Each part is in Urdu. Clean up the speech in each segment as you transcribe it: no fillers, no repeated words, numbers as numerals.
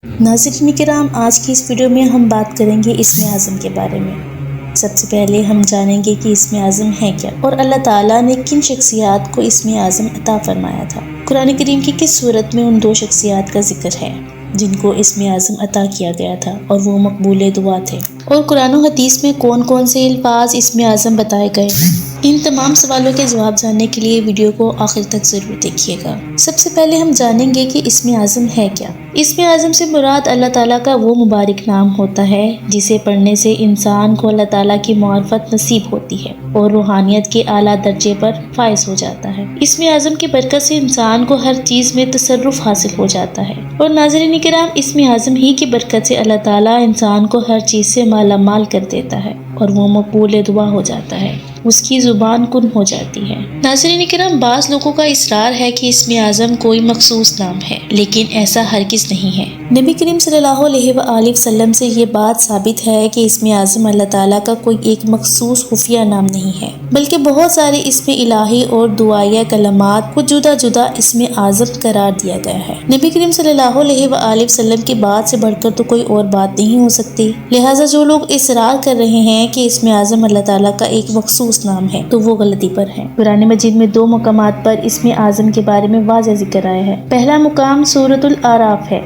ناظرین کرام، آج کی اس ویڈیو میں ہم بات کریں گے اسم اعظم کے بارے میں۔ سب سے پہلے ہم جانیں گے کہ اسم اعظم ہے کیا اور اللہ تعالیٰ نے کن شخصیات کو اسم اعظم عطا فرمایا تھا۔ قرآن کریم کی کس سورت میں ان دو شخصیات کا ذکر ہے جن کو اسم اعظم عطا کیا گیا تھا اور وہ مقبول دعا تھے، اور قرآن و حدیث میں کون کون سے الفاظ اسم اعظم بتائے گئے ہیں؟ ان تمام سوالوں کے جواب جاننے کے لیے ویڈیو کو آخر تک ضرور دیکھیے گا۔ سب سے پہلے ہم جانیں گے کہ اسم اعظم ہے کیا۔ اسم اعظم سے مراد اللہ تعالیٰ کا وہ مبارک نام ہوتا ہے جسے پڑھنے سے انسان کو اللہ تعالیٰ کی معرفت نصیب ہوتی ہے اور روحانیت کے اعلیٰ درجے پر فائز ہو جاتا ہے۔ اسم اعظم کی برکت سے انسان کو ہر چیز میں تصرف حاصل ہو جاتا ہے، اور ناظرین کرام، اسم اعظم ہی کی برکت سے اللہ تعالیٰ انسان کو ہر چیز سے مالا مال کر دیتا ہے اور وہ مقبول دعا ہو جاتا ہے، اس کی زبان کن ہو جاتی ہے۔ ناظرین کرام، بعض لوگوں کا اصرار ہے کہ اسم اعظم کوئی مخصوص نام ہے، لیکن ایسا ہرگز نہیں ہے۔ نبی کریم صلی اللہ علیہ وآلہ وسلم سے یہ بات ثابت ہے کہ اسم اعظم اللہ تعالیٰ کا کوئی ایک مخصوص خفیہ نام نہیں ہے، بلکہ بہت سارے اسم الہی اور دعائیہ کلمات کو جدا جدا اسم اعظم قرار دیا گیا ہے۔ نبی کریم صلی اللہ علیہ وآلہ وسلم کی بات سے بڑھ کر تو کوئی اور بات نہیں ہو سکتی، لہٰذا جو لوگ اصرار کر رہے ہیں کہ اسم اعظم اللہ تعالیٰ کا ایک مخصوص نام ہے تو وہ غلطی پر ہے۔ قرآن مجید میں دو مقامات پر اسم اعظم کے بارے میں واضح ذکر آیا ہے۔ پہلا مقام سورۃ الاعراف ہے،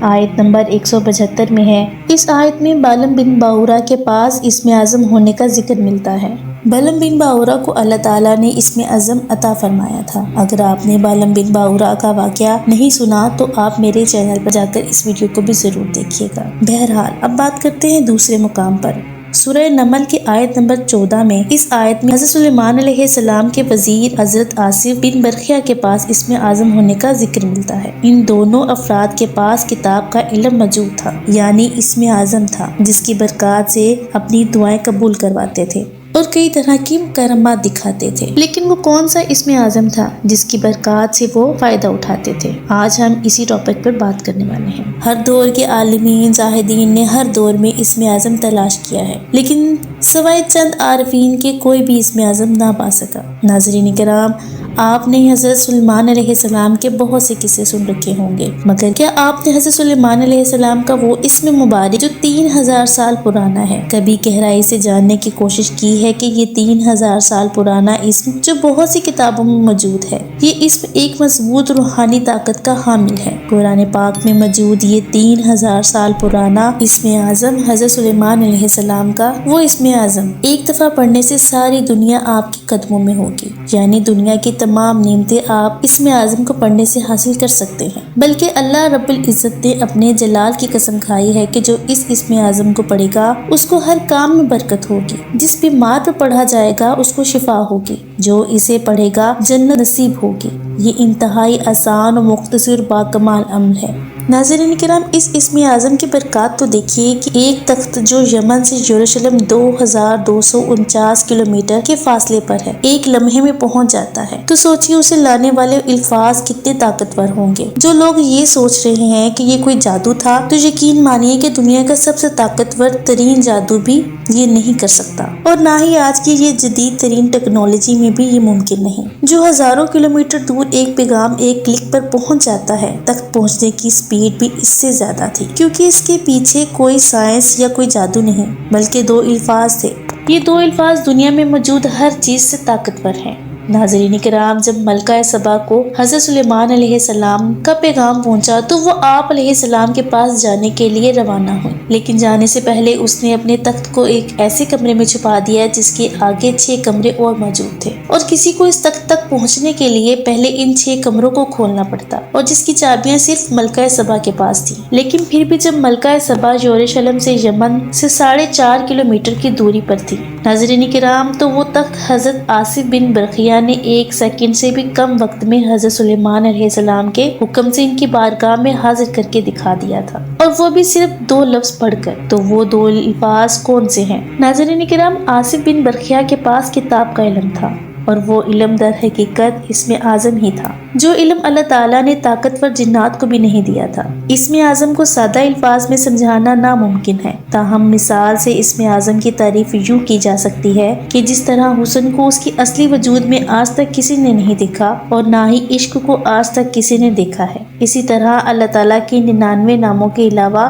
آیت نمبر 175 میں ہے۔ اس آیت میں بالم بن باورا کے پاس اسم اعظم ہونے کا ذکر ملتا ہے۔ بالم بن باورا کو اللہ تعالیٰ نے اسم اعظم عطا فرمایا تھا۔ اگر آپ نے بالم بن باورا کا واقعہ نہیں سنا تو آپ میرے چینل پر جا کر اس ویڈیو کو بھی ضرور دیکھیے گا۔ بہرحال اب بات کرتے ہیں دوسرے مقام پر۔ سورہ نمل کی آیت نمبر 14 میں، اس آیت میں حضرت سلیمان علیہ السلام کے وزیر حضرت آصف بن برخیہ کے پاس اسم اعظم ہونے کا ذکر ملتا ہے۔ ان دونوں افراد کے پاس کتاب کا علم موجود تھا، یعنی اسم اعظم تھا، جس کی برکات سے اپنی دعائیں قبول کرواتے تھے اور کئی طرح کی کرامات دکھاتے تھے۔ لیکن وہ کون سا اسم اعظم تھا جس کی برکات سے وہ فائدہ اٹھاتے تھے؟ آج ہم اسی ٹاپک پر بات کرنے والے ہیں۔ ہر دور کے عالمین زاہدین نے ہر دور میں اسم اعظم تلاش کیا ہے، لیکن سوائے چند عارفین کے کوئی بھی اسم اعظم نہ پا سکا۔ ناظرین کرام، آپ نے حضرت سلیمان علیہ السلام کے بہت سے قصے سن رکھے ہوں گے، مگر کیا آپ نے حضرت سلیمان علیہ السلام کا وہ اسم مبارک جو 3000 سال پرانا ہے کبھی گہرائی سے جاننے کی کوشش کی ہے کہ یہ 3000 سال پرانا اسم جو بہت سی کتابوں میں موجود ہے، یہ اسم ایک مضبوط روحانی طاقت کا حامل ہے۔ قرآن پاک میں موجود یہ 3000 سال پرانا اسم اعظم حضرت سلیمان علیہ السلام کا وہ اسم اعظم ایک دفعہ پڑھنے سے ساری دنیا آپ کے قدموں میں ہوگی، یعنی دنیا کی تمام نعمتیں آپ اسم اعظم کو پڑھنے سے حاصل کر سکتے ہیں۔ بلکہ اللہ رب العزت نے اپنے جلال کی قسم کھائی ہے کہ جو اس اسم اعظم کو پڑھے گا اس کو ہر کام میں برکت ہوگی، جس بیمار پر پڑھا جائے گا اس کو شفا ہوگی، جو اسے پڑھے گا جنت نصیب ہوگی۔ یہ انتہائی آسان و مختصر باکمال عمل ہے۔ ناظرین کرام، اس اسم اعظم کی برکات تو دیکھیے کہ ایک تخت جو یمن سے یروشلم 2249 کلومیٹر کے فاصلے پر ہے، ایک لمحے میں پہنچ جاتا ہے، تو سوچیے اسے لانے والے الفاظ کتنے طاقتور ہوں گے۔ جو لوگ یہ سوچ رہے ہیں کہ یہ کوئی جادو تھا تو یقین مانیے کہ دنیا کا سب سے طاقتور ترین جادو بھی یہ نہیں کر سکتا، اور نہ ہی آج کی یہ جدید ترین ٹیکنالوجی میں بھی یہ ممکن نہیں۔ جو ہزاروں کلومیٹر دور ایک پیغام ایک کلک پر پہنچ جاتا ہے، تک پہنچنے کی سپیڈ بھی اس سے زیادہ تھی، کیونکہ اس کے پیچھے کوئی سائنس یا کوئی جادو نہیں، بلکہ دو الفاظ تھے۔ یہ دو الفاظ دنیا میں موجود ہر چیز سے طاقتور ہیں۔ ناظرین کرام، جب ملکہ سبا کو حضرت سلیمان علیہ السلام کا پیغام پہنچا تو وہ آپ علیہ السلام کے پاس جانے کے لیے روانہ ہوئی، لیکن جانے سے پہلے اس نے اپنے تخت کو ایک ایسے کمرے میں چھپا دیا جس کے آگے 6 کمرے اور موجود تھے، اور کسی کو اس تخت تک پہنچنے کے لیے پہلے ان 6 کمروں کو کھولنا پڑتا، اور جس کی چابیاں صرف ملکہ سبا کے پاس تھیں۔ لیکن پھر بھی جب ملکہ سبا یروشلم سے یمن سے 4.5 کلومیٹر کی دوری پر تھی، ناظرین کرام، تو وہ تخت حضرت آصف بن برخیہ نے 1 سیکنڈ سے بھی کم وقت میں حضرت سلیمان علیہ السلام کے حکم سے ان کی بارگاہ میں حاضر کر کے دکھا دیا تھا، اور وہ بھی صرف 2 لفظ پڑھ کر۔ تو وہ 2 الفاظ کون سے ہیں؟ ناظرین کرام، آصف بن برخیہ کے پاس کتاب کا علم تھا، اور وہ علم در حقیقت اسم اعظم ہی تھا، جو علم اللہ تعالیٰ نے طاقتور جنات کو بھی نہیں دیا تھا۔ اسم اعظم کو سادہ الفاظ میں سمجھانا ناممکن ہے، تاہم مثال سے اسم اعظم کی تعریف یوں کی جا سکتی ہے کہ جس طرح حسن کو اس کی اصلی وجود میں آج تک کسی نے نہیں دیکھا، اور نہ ہی عشق کو آج تک کسی نے دیکھا ہے، اسی طرح اللہ تعالیٰ کے 99 ناموں کے علاوہ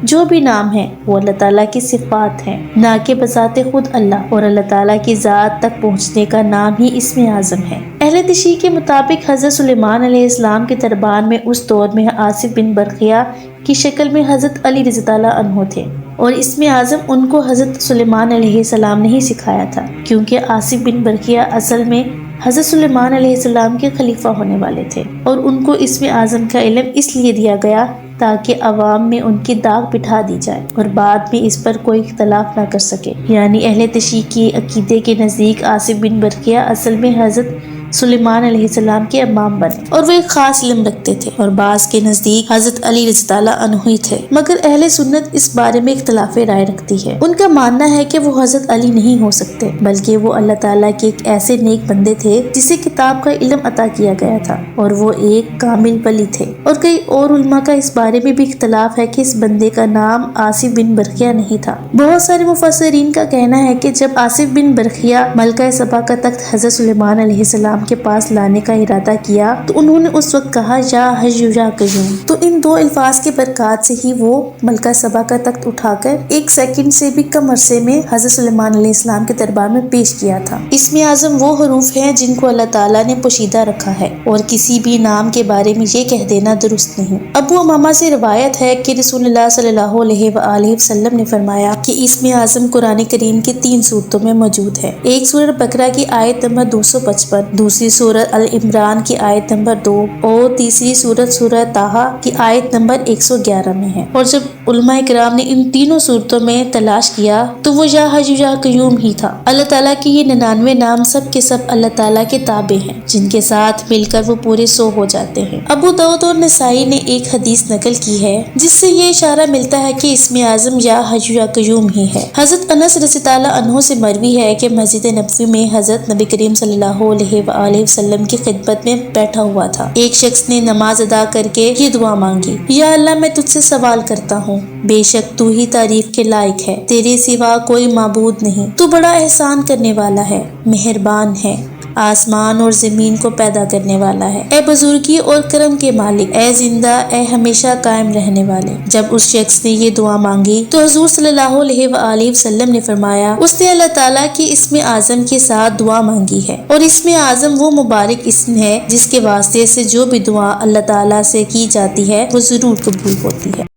جو بھی نام ہیں وہ اللہ تعالیٰ کی صفات ہیں، نہ کہ بذات خود اللہ، اور اللہ تعالیٰ کی ذات تک پہنچنے کا نام ہی اسم اعظم ہے۔ اہل تشیع کے مطابق حضرت سلیمان علیہ السلام کے دربار میں اس دور میں آصف بن برقیہ کی شکل میں حضرت علی رضی اللہ عنہ تھے، اور اسم اعظم ان کو حضرت سلیمان علیہ السلام نے ہی سکھایا تھا، کیونکہ آصف بن برقیہ اصل میں حضرت سلیمان علیہ السلام کے خلیفہ ہونے والے تھے، اور ان کو اسم اعظم کا علم اس لیے دیا گیا تاکہ عوام میں ان کی داغ بٹھا دی جائے اور بعد میں اس پر کوئی اختلاف نہ کر سکے۔ یعنی اہل تشیع کے عقیدے کے نزدیک آصف بن برقیہ اصل میں حضرت سلیمان علیہ السلام کے امام بنے، اور وہ ایک خاص علم رکھتے تھے، اور بعض کے نزدیک حضرت علی رضی اللہ عنہ ہی تھے، مگر اہل سنت اس بارے میں اختلاف رائے رکھتی ہے۔ ان کا ماننا ہے کہ وہ حضرت علی نہیں ہو سکتے، بلکہ وہ اللہ تعالیٰ کے ایک ایسے نیک بندے تھے جسے کتاب کا علم عطا کیا گیا تھا، اور وہ ایک کامل ولی تھے۔ اور کئی اور علماء کا اس بارے میں بھی اختلاف ہے کہ اس بندے کا نام آصف بن برقیہ نہیں تھا۔ بہت سارے مفسرین کا کہنا ہے کہ جب آصف بن برقیہ ملکہ سبا کا تخت حضرت سلیمان علیہ السلام کے پاس لانے کا ارادہ کیا تو انہوں نے اس وقت کہا یا حی یا قیوم، تو ان دو الفاظ کے برکات سے ہی وہ ملکہ سبا کا تخت اٹھا کر 1 سیکنڈ سے بھی کم عرصے میں حضرت سلیمان علیہ السلام کے دربار میں پیش کیا تھا۔ اسم اعظم وہ حروف ہیں جن کو اللہ تعالیٰ نے پوشیدہ رکھا ہے، اور کسی بھی نام کے بارے میں یہ کہہ دینا درست نہیں۔ ابو امامہ سے روایت ہے کہ رسول اللہ صلی اللہ علیہ وآلہ وسلم نے فرمایا کہ اسم اعظم قرآن کریم کی 3 صورتوں میں موجود ہے۔ ایک سورۃ بقرہ کی آیت نمبر 255، دوسری سورۃ العمران کی آیت نمبر 2، اور تیسری سورۃ طٰہٰ کی آیت نمبر 111 میں ہے۔ اور جب علماء کرام نے ان تینوں صورتوں میں تلاش کیا تو وہ یا حی یا قیوم ہی تھا۔ اللہ تعالیٰ کے یہ 99 نام سب کے سب اللہ تعالیٰ کے تابع ہیں، جن کے ساتھ مل کر وہ پورے 100 ہو جاتے ہیں۔ ابو داؤد اور نسائی نے ایک حدیث نقل کی ہے جس سے یہ اشارہ ملتا ہے کہ اسم اعظم یا حی یا قیوم ہی ہے۔ حضرت انس رضی اللہ عنہ سے مروی ہے کہ مسجد نبوی میں حضرت نبی کریم صلی اللہ علیہ وآلہ وسلم کی خدمت میں بیٹھا ہوا تھا۔ ایک شخص نے نماز ادا کر کے یہ دعا مانگی، یا اللہ میں تجھ سے سوال کرتا ہوں، بے شک تو ہی تعریف کے لائق ہے، تیرے سوا کوئی معبود نہیں، تو بڑا احسان کرنے والا ہے، مہربان ہے، آسمان اور زمین کو پیدا کرنے والا ہے، اے بزرگی اور کرم کے مالک، اے زندہ، اے ہمیشہ قائم رہنے والے۔ جب اس شخص نے یہ دعا مانگی تو حضور صلی اللہ علیہ وآلہ وسلم نے فرمایا اس نے اللہ تعالیٰ کی اسم اعظم کے ساتھ دعا مانگی ہے، اور اسم اعظم وہ مبارک اسم ہے جس کے واسطے سے جو بھی دعا اللہ تعالیٰ سے کی جاتی ہے وہ ضرور قبول ہوتی ہے۔